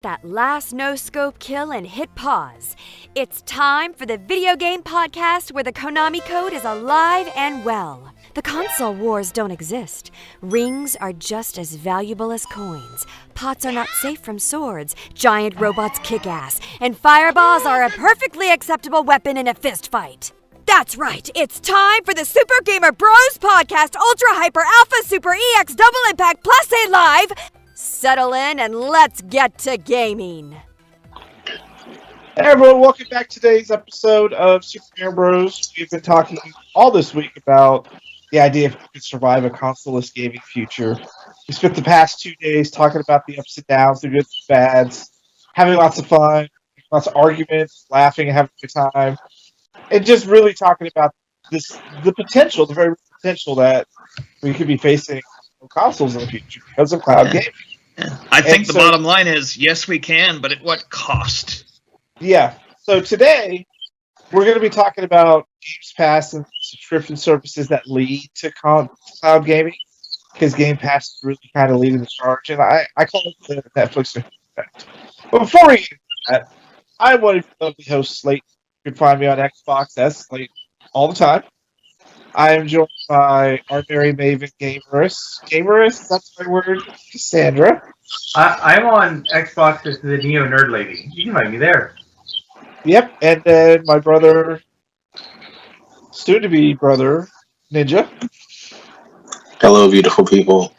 That last no-scope kill and hit pause. It's time for the video game podcast where the Konami code is alive and well. The console wars don't exist. Rings are just as valuable as coins. Pots are not safe from swords. Giant robots kick ass. And fireballs are a perfectly acceptable weapon in a fist fight. That's right, it's time for the Super Gamer Bros Podcast Ultra Hyper Alpha Super EX Double Impact Plus A Live. Settle in and let's get to gaming. Hey everyone, welcome back to today's episode of Super Gamer Bros. We've been talking all this week about the idea if we could survive a consoleless gaming future. We spent the past 2 days talking about the ups and downs, the goods and bads, having lots of fun, lots of arguments, laughing and having a good time, and just really talking about the potential, the very potential that we could be facing consoles in the future because of cloud gaming. I think the bottom line is, yes, we can, but at what cost? Yeah. So today, we're going to be talking about Gamespass and subscription services that lead to cloud gaming, because Game Pass is really kind of leading the charge, and I call it the Netflix effect. But before we get into that, I'm one of the lovely hosts, Slaten. You can find me on Xbox as Slaten all the time. I am joined by our very maven Gamerverse, that's my word, Cassandra. I'm on Xbox as the Neo Nerd Lady. You can find me there. Yep, and then my brother, soon-to-be brother, Ninja. Hello, beautiful people.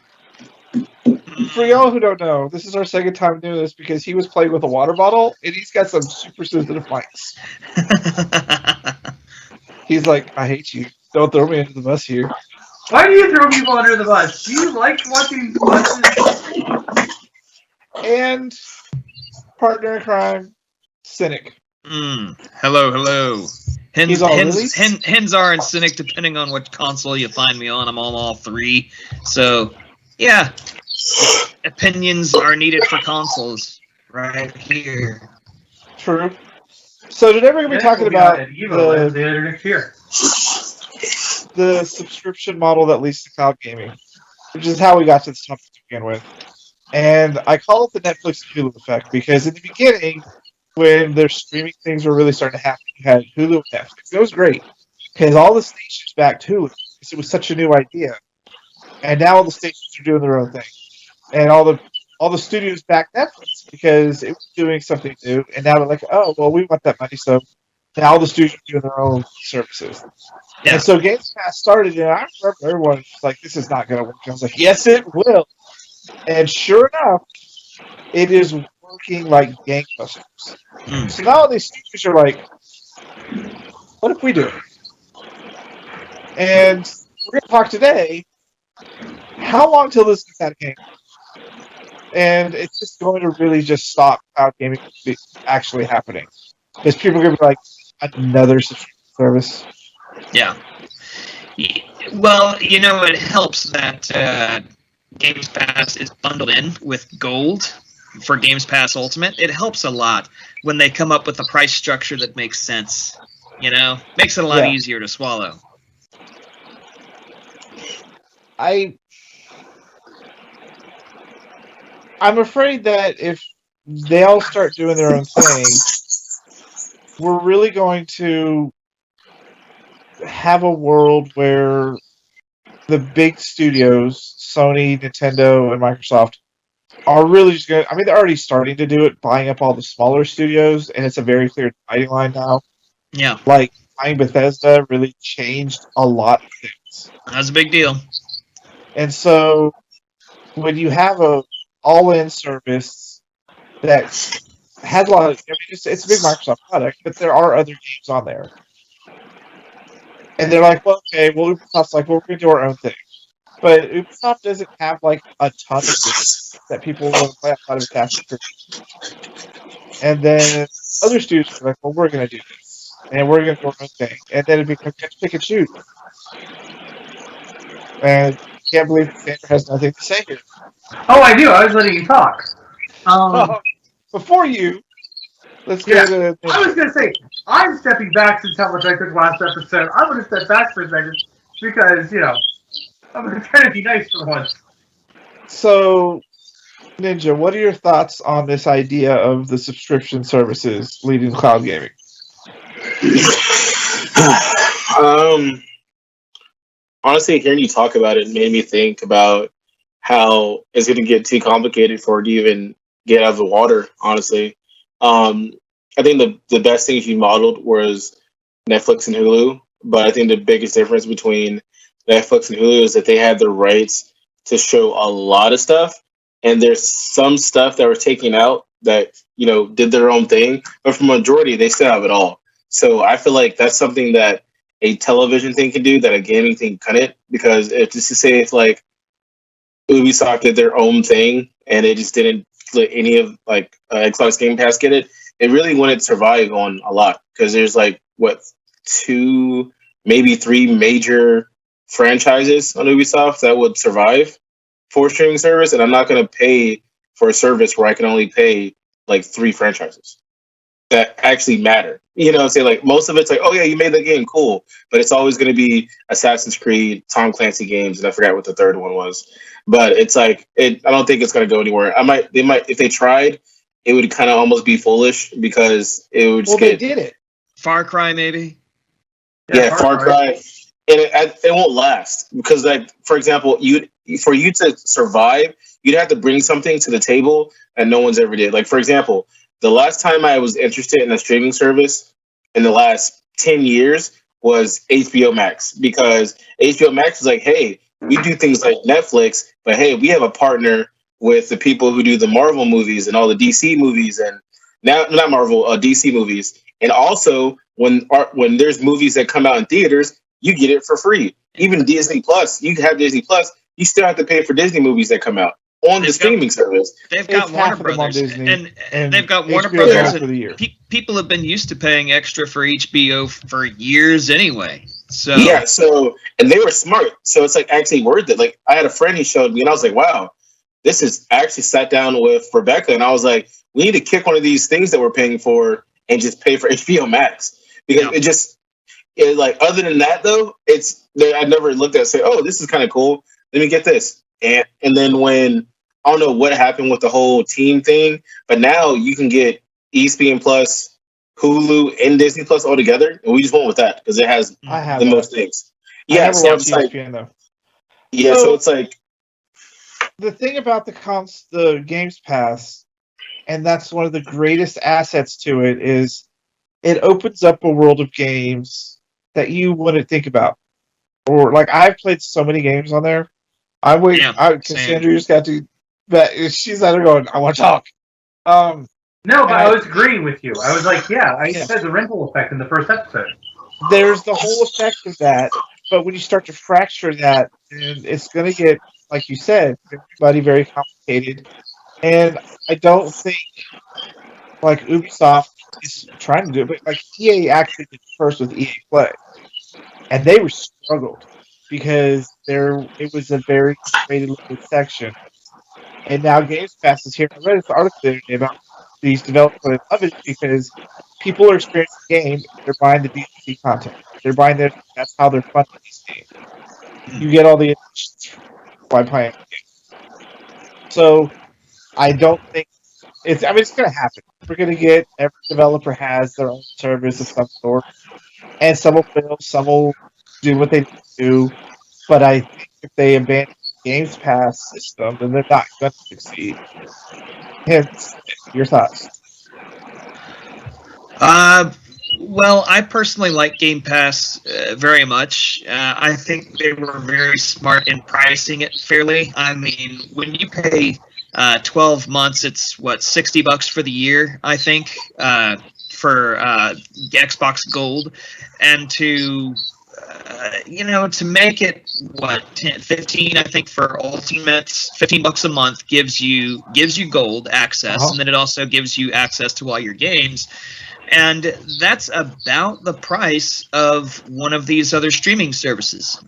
For y'all who don't know, this is our second time doing this because he was playing with a water bottle, and he's got some super sensitive mics. He's like, I hate you. Don't throw me under the bus here. Why do you throw people under the bus? Do you like watching buses? And partner in crime, Cynic. Hello. Henzar and Cynic, depending on what console you find me on. I'm on all three. So, yeah. Opinions are needed for consoles. Right here. True. So today we're going to be talking about the subscription model that leads to cloud gaming, which is how we got to this topic to begin with. And I call it the Netflix Hulu Effect because in the beginning, when their streaming things were really starting to happen, you had Hulu Effect. It was great because all the stations backed Hulu because it was such a new idea. And now all the stations are doing their own thing. And all the studios backed Netflix because it was doing something new. And now they're like, oh, well, we want that money, so now all the studios are doing their own services. Yeah. And so Gamespass started, and I remember everyone was like, this is not going to work. I was like, yes, it will. And sure enough, it is working like gangbusters. So now all these studios are like, what if we do it? And we're going to talk today, how long till this gets out of game? And it's just going to really just stop cloud gaming from actually happening. Because people are going to be like, another subscription service. Yeah. Well, it helps that Games Pass is bundled in with Gold for Games Pass Ultimate. It helps a lot when they come up with a price structure that makes sense. Makes it a lot easier to swallow. I'm afraid that if they all start doing their own thing, we're really going to have a world where the big studios, Sony, Nintendo, and Microsoft, are really just going to... I mean, they're already starting to do it, buying up all the smaller studios, and it's a very clear dividing line now. Yeah. Like, buying Bethesda really changed a lot of things. That's a big deal. And so, when you have a all-in service that has a lot of... I mean, it's a big Microsoft product, but there are other games on there. And they're like, well, okay, well, Ubisoft's like, well, we're going to do our own thing. But Ubisoft doesn't have, like, a ton of games that people want to play outside of Assassin's Creed. And then other studios are like, well, we're going to do this. And we're going to do our own thing. And then it becomes pick and shoot. And I can't believe Sandra has nothing to say here. Oh, I do. I was letting you talk. Before you, let's go to... I was going to say, I'm stepping back since how much I took last episode. I'm going to step back for a second because, I'm going to try to be nice for once. So, Ninja, what are your thoughts on this idea of the subscription services leading to cloud gaming? Honestly, hearing you talk about it made me think about how it's going to get too complicated for it to even get out of the water. Honestly, I think the best things you modeled was Netflix and Hulu, but I think the biggest difference between Netflix and Hulu is that they had the rights to show a lot of stuff, and there's some stuff that were taken out that did their own thing, but for majority they still have it all. So I feel like that's something that a television thing can do that a gaming thing couldn't, because if just to say it's like Ubisoft did their own thing and they just didn't let any of Xbox Game Pass get it, it really wouldn't survive on a lot, because there's like what, 2 maybe 3 major franchises on Ubisoft that would survive for streaming service, and I'm not going to pay for a service where I can only pay like 3 franchises that actually matter. Say like most of it's like, oh yeah, you made the game, cool, but it's always going to be Assassin's Creed, Tom Clancy games, and I forgot what the third one was. But it's like I don't think it's going to go anywhere. They might if they tried, it would kind of almost be foolish, because it would just they did it. Far Cry, maybe. Yeah, Far Cry, and it won't last, because like for example, for you to survive, you'd have to bring something to the table that no one's ever did. Like for example, the last time I was interested in a streaming service in the last 10 years was HBO Max, because HBO Max was like, hey, we do things like Netflix, but hey, we have a partner with the people who do the Marvel movies and all the DC movies, and now not Marvel, DC movies. And also when there's movies that come out in theaters, you get it for free. Even Disney Plus, you have Disney Plus, you still have to pay for Disney movies that come out on the streaming service. They've got It's Warner half of them on Brothers, Disney, and they've got Warner HBO Brothers, for the year. and people have been used to paying extra for HBO for years anyway. So yeah, and they were smart, so it's like actually worth it. Like I had a friend, he showed me, and I was like, wow, this is. I actually sat down with Rebecca, and I was like, we need to kick one of these things that we're paying for and just pay for HBO Max, because it like, other than that though, I never looked at it and say, oh, this is kind of cool, let me get this. And then when I don't know what happened with the whole team thing, but now you can get ESPN Plus, Hulu, and Disney Plus all together, and we just went with that because it has the most things. Yeah, I never watched ESPN though. Yeah, so it's like the thing about the Games Pass, and that's one of the greatest assets to it, is it opens up a world of games that you wouldn't think about. Or like I've played so many games on there. Cassandra just got to, but she's out there going, I want to talk. No, but I was agreeing with you. I was like, I said the rental effect in the first episode. There's the whole effect of that, but when you start to fracture that, it's going to get, like you said, everybody very complicated. And I don't think like Ubisoft is trying to do it, but like EA actually did first with EA Play, and they were struggled because it was a very rated limited section. And now Games Pass is here. I read this article the other day about these developers that love it because people are experiencing the game. They're buying the DLC content. They're buying that's how they're funding these games. You get all the additions by playing the game. So I don't think it's going to happen. We're going to get, every developer has their own service of some sort, and some will fail, some will do what they do. But I think if they abandon the Games Pass system, then they're not going to succeed. Hence, your thoughts? Well, I personally like Game Pass very much. I think they were very smart in pricing it fairly. I mean, when you pay 12 months, it's what, $60 for the year, I think, for Xbox Gold, and to make it what, 15, I think, for Ultimates, $15 a month gives you gold access, and then it also gives you access to all your games. And that's about the price of one of these other streaming services.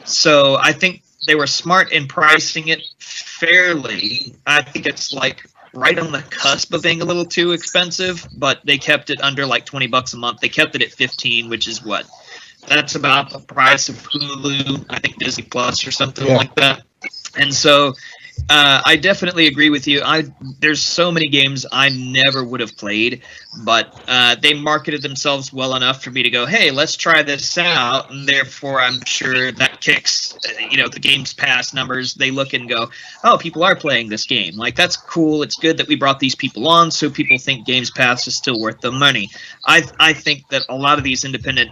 So I think they were smart in pricing it fairly. I think it's like right on the cusp of being a little too expensive, but they kept it under like $20 a month. They kept it at 15, which is what? That's about the price of Hulu, I think Disney Plus or something like that. And so I definitely agree with you. There's so many games I never would have played, but they marketed themselves well enough for me to go, hey, let's try this out, and therefore I'm sure that kicks, the Games Pass numbers. They look and go, oh, people are playing this game. Like, that's cool. It's good that we brought these people on, so people think Games Pass is still worth the money. I think that a lot of these independent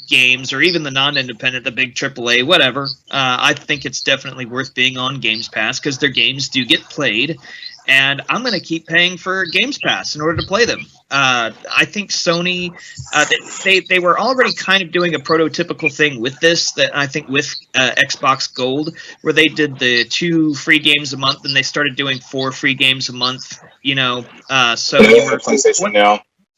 games, or even the non-independent, the big AAA, whatever, I think it's definitely worth being on Games Pass because their games do get played, and I'm going to keep paying for Games Pass in order to play them. I think Sony, they were already kind of doing a prototypical thing with this, that I think with Xbox Gold, where they did the 2 free games a month, and they started doing 4 free games a month, so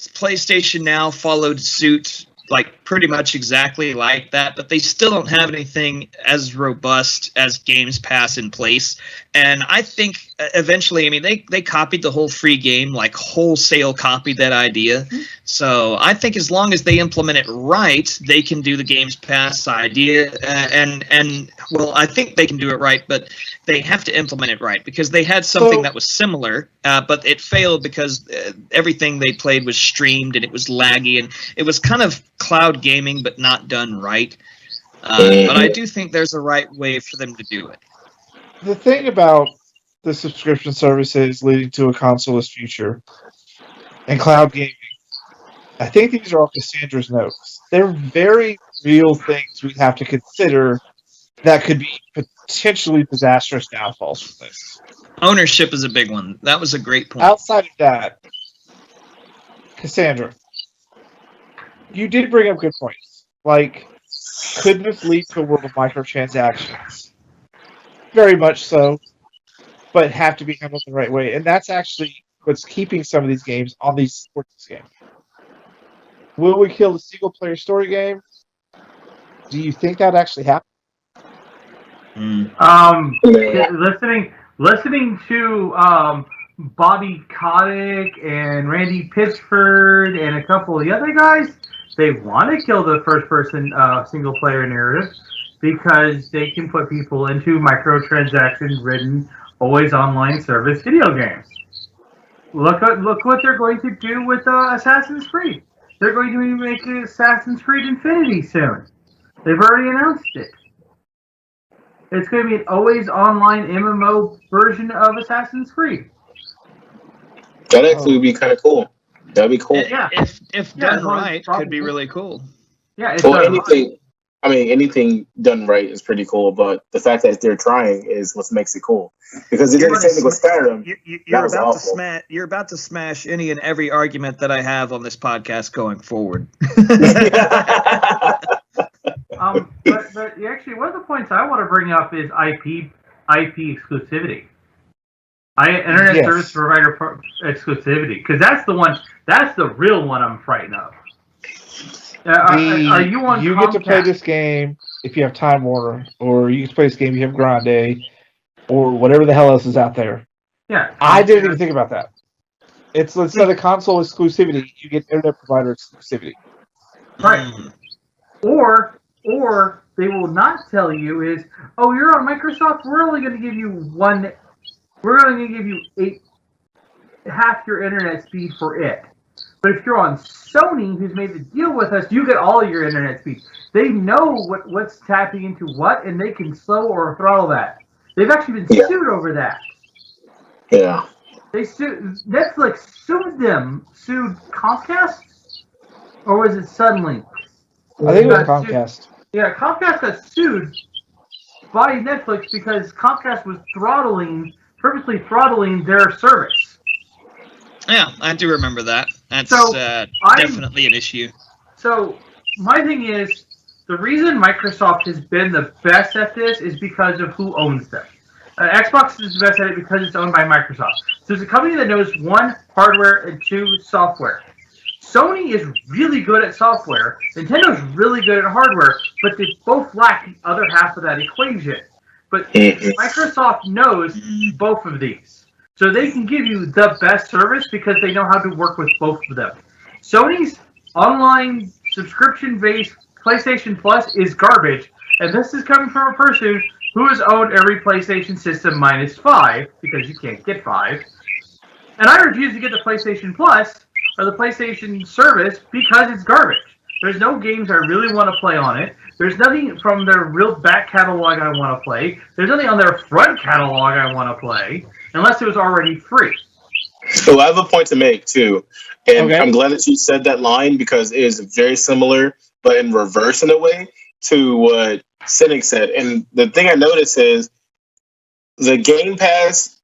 PlayStation Now followed suit, like pretty much exactly like that, but they still don't have anything as robust as Games Pass in place. And I think eventually, they copied the whole free game, like wholesale copied that idea. So I think as long as they implement it right, they can do the Games Pass idea. And well, I think they can do it right, but they have to implement it right, because they had something that was similar, but it failed because everything they played was streamed and it was laggy, and it was kind of cloud gaming, but not done right. But I do think there's a right way for them to do it. The thing about the subscription services leading to a consoleless future and cloud gaming, I think these are all Cassandra's notes. They're very real things we have to consider that could be potentially disastrous downfalls from this. Ownership is a big one. That was a great point. Outside of that, Cassandra, you did bring up good points. Like, could this lead to a world of microtransactions? Very much so, but have to be handled the right way. And that's actually what's keeping some of these games on these sports games. Will we kill the single-player story game? Do you think that actually happened? Listening to Bobby Kotick and Randy Pitchford and a couple of the other guys, they want to kill the first-person single-player narrative because they can put people into microtransaction-ridden, always online service video games. Look what they're going to do with Assassin's Creed. They're going to be making Assassin's Creed Infinity soon. They've already announced it. It's going to be an always online MMO version of Assassin's Creed. That actually would be kind of cool. That'd be cool. Yeah, if done right, could be really cool. Yeah. Well, anything done right is pretty cool, but the fact that they're trying is what makes it cool. Because they did the same thing with Skyrim. You're about to smash any and every argument that I have on this podcast going forward. But actually, one of the points I want to bring up is IP exclusivity. Internet service provider exclusivity, because that's the real one I'm frightened of. Are you on You Comcast? get to play this game if you have Time Warner, or you get to play this game if you have Grande, or whatever the hell else is out there. Yeah. I didn't even think about that. It's instead of console exclusivity, you get internet provider exclusivity. Right. Or they will not tell you is, oh, you're on Microsoft, we're only going to give you half your internet speed for it. But if you're on Sony, who's made the deal with us, you get all your internet speed. They know what's tapping into what, and they can slow or throttle that. They've actually been sued over that. Yeah. Netflix sued Comcast? Or was it Suddenlink? I think it was Comcast. Yeah, Comcast got sued by Netflix because Comcast was purposely throttling their service. Yeah, I do remember that. That's definitely an issue. So my thing is, the reason Microsoft has been the best at this is because of who owns them. Xbox is the best at it because it's owned by Microsoft. So it's a company that knows 1, hardware, and 2, software. Sony is really good at software. Nintendo's really good at hardware, but they both lack the other half of that equation. But Microsoft knows both of these. So they can give you the best service because they know how to work with both of them. Sony's online subscription-based PlayStation Plus is garbage, and this is coming from a person who has owned every PlayStation system minus 5, because you can't get 5. And I refuse to get the PlayStation Plus or the PlayStation Service because it's garbage. There's no games I really want to play on it. There's nothing from their real back catalog I want to play. There's nothing on their front catalog I want to play, unless it was already free. So I have a point to make, too. And Okay. I'm glad that you said that line because it is very similar, but in reverse in a way, to what Cynic said. And the thing I noticed is the Game Pass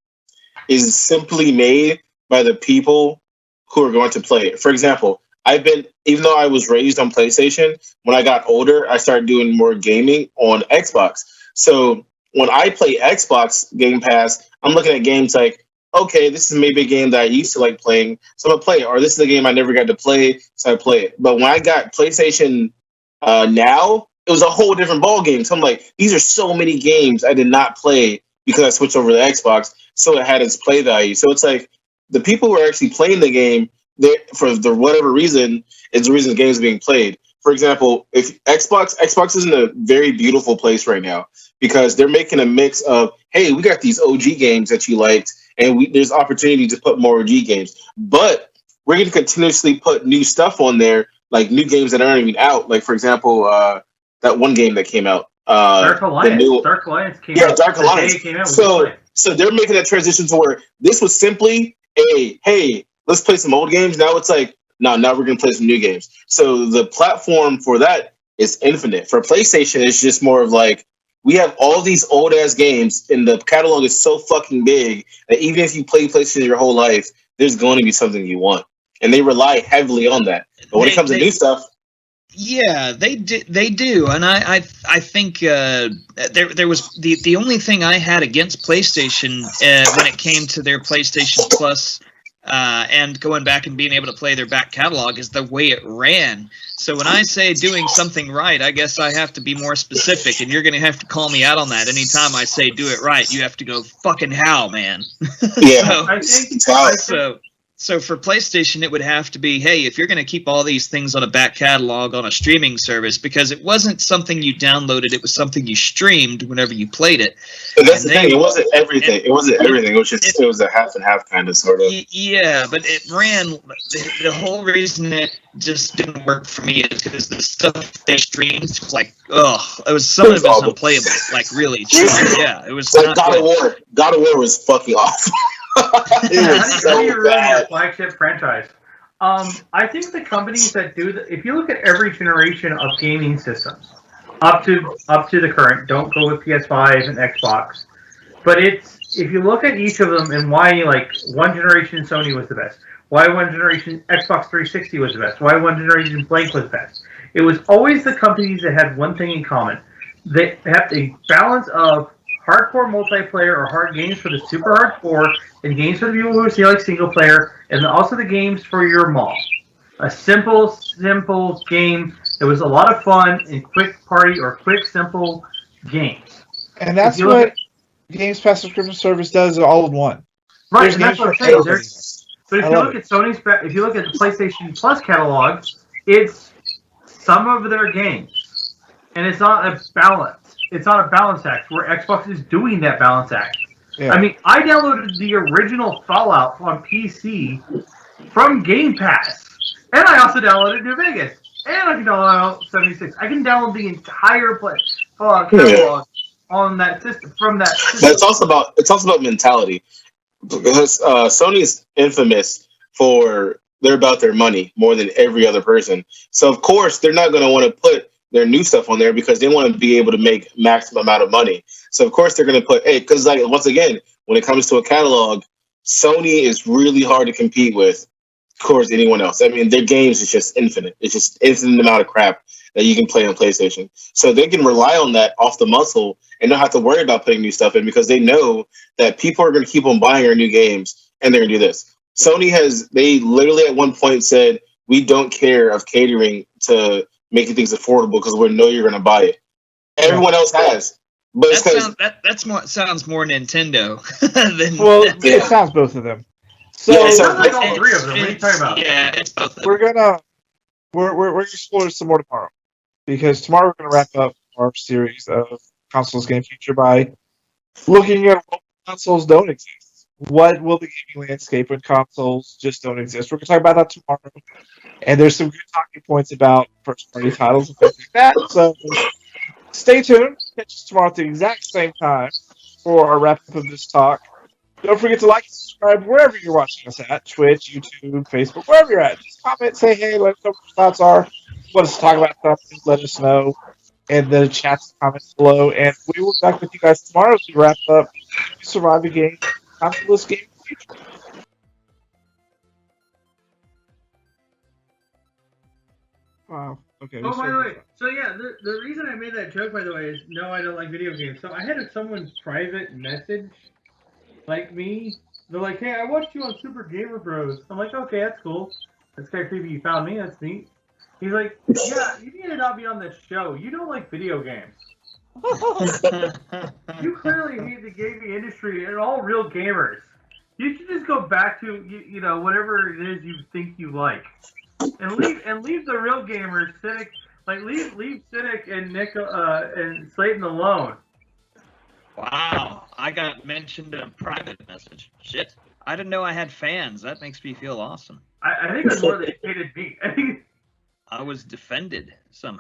is simply made by the people who are going to play it. For example, even though I was raised on PlayStation, when I got older, I started doing more gaming on Xbox. So when I play Xbox Game Pass, I'm looking at games like, okay, this is maybe a game that I used to like playing, so I'm gonna play it. Or this is a game I never got to play, so I play it. But when I got PlayStation Now, it was a whole different ball game. So I'm like, these are so many games I did not play because I switched over to Xbox, so it had its play value. So it's like the people who are actually playing the game, for the whatever reason, is the reason the game is being played. For example, if Xbox is in a very beautiful place right now because they're making a mix of, hey, we got these OG games that you liked, and there's opportunity to put more OG games. But we're going to continuously put new stuff on there, like new games that aren't even out. Like, for example, that one game that came out. Dark Alliance. Dark Alliance came out. Yeah, Dark Alliance. So they're making that transition to where this was simply a, hey, let's play some old games. Now it's like, no, now we're going to play some new games. So the platform for that is infinite. For PlayStation, it's just more of like, we have all these old ass games, and the catalog is so fucking big that even if you play PlayStation your whole life, there's going to be something you want, and they rely heavily on that. But when it comes to new stuff, yeah, they do, and I think there was the only thing I had against PlayStation when it came to their PlayStation Plus. And going back and being able to play their back catalog is the way it ran. So when I say doing something right, I guess I have to be more specific, and you're going to have to call me out on that. Anytime I say do it right, you have to go, fucking how, man. Yeah. So for PlayStation, it would have to be, hey, if you're going to keep all these things on a back catalog on a streaming service, because it wasn't something you downloaded, it was something you streamed whenever you played it. But that's the thing, it wasn't everything. It wasn't everything. It was a half and half kind of sort of. Yeah, but it ran. The whole reason it just didn't work for me is because the stuff they streamed was like, some of it was unplayable. Like really, yeah, it was. Like God of War. God of War was fucking awful. How do you ruin your flagship franchise? I think the companies that do if you look at every generation of gaming systems, up to the current, don't go with PS5 and Xbox, but if you look at each of them and why, like, one generation Sony was the best, why one generation Xbox 360 was the best, why one generation blank was best, it was always the companies that had one thing in common. They have a balance of hardcore multiplayer or hard games for the super hardcore, and games for the people who see like single player, and also the games for your mom. A simple game that was a lot of fun and quick party or quick simple games. And that's what Gamespass subscription service does all in one. Right, and that's what I'm saying. But if you look at if you look at the PlayStation Plus catalog, it's some of their games, and it's not a balance. It's not a balance act where Xbox is doing that balance act. Yeah. I mean, I downloaded the original Fallout on PC from Game Pass, and I also downloaded New Vegas, and I can download 76. I can download the entire Fallout catalog on that system from that system. But it's also about mentality, because Sony is infamous for they're about their money more than every other person. So of course they're not going to want to put their new stuff on there because they want to be able to make maximum amount of money. So of course they're going to put, because like once again, when it comes to a catalog, Sony is really hard to compete with, of course, anyone else. I mean, their games is just infinite. It's just infinite amount of crap that you can play on PlayStation. So they can rely on that off the muscle and not have to worry about putting new stuff in because they know that people are going to keep on buying our new games and they're going to do this. They literally at one point said, we don't care of catering to making things affordable because we know you're going to buy it. Everyone else has. But sounds more Nintendo than. Well, it sounds both of them. So it sounds like all three of them. What are you talking about? Yeah, it's both. We're gonna explore some more tomorrow because tomorrow we're gonna wrap up our series of consoles game future by looking at what consoles don't exist. What will the gaming landscape when consoles just don't exist? We're going to talk about that tomorrow. And there's some good talking points about first-party titles and things like that. So stay tuned. Catch us tomorrow at the exact same time for our wrap-up of this talk. Don't forget to like and subscribe wherever you're watching us at. Twitch, YouTube, Facebook, wherever you're at. Just comment, say hey, let us know what your thoughts are. Want us to talk about something, let us know in the chats and comments below. And we will be back with you guys tomorrow to wrap up Survive the Game, consoleless game of the future. Wow. Okay. Oh, by the way, so yeah, the reason I made that joke, by the way, is no, I don't like video games. So I had someone private message, like me. They're like, hey, I watched you on Super Gamer Bros. I'm like, okay, that's cool. That's kind of creepy. You found me. That's neat. He's like, yeah, you need to not be on this show. You don't like video games. You clearly hate the gaming industry and all real gamers. You should just go back to you know whatever it is you think you like, and leave the real gamers, Cynic, like leave Cynic and Nick and Slaten alone. Wow, I got mentioned in a private message. Shit, I didn't know I had fans. That makes me feel awesome. I think it's more they hated me. I was defended somehow.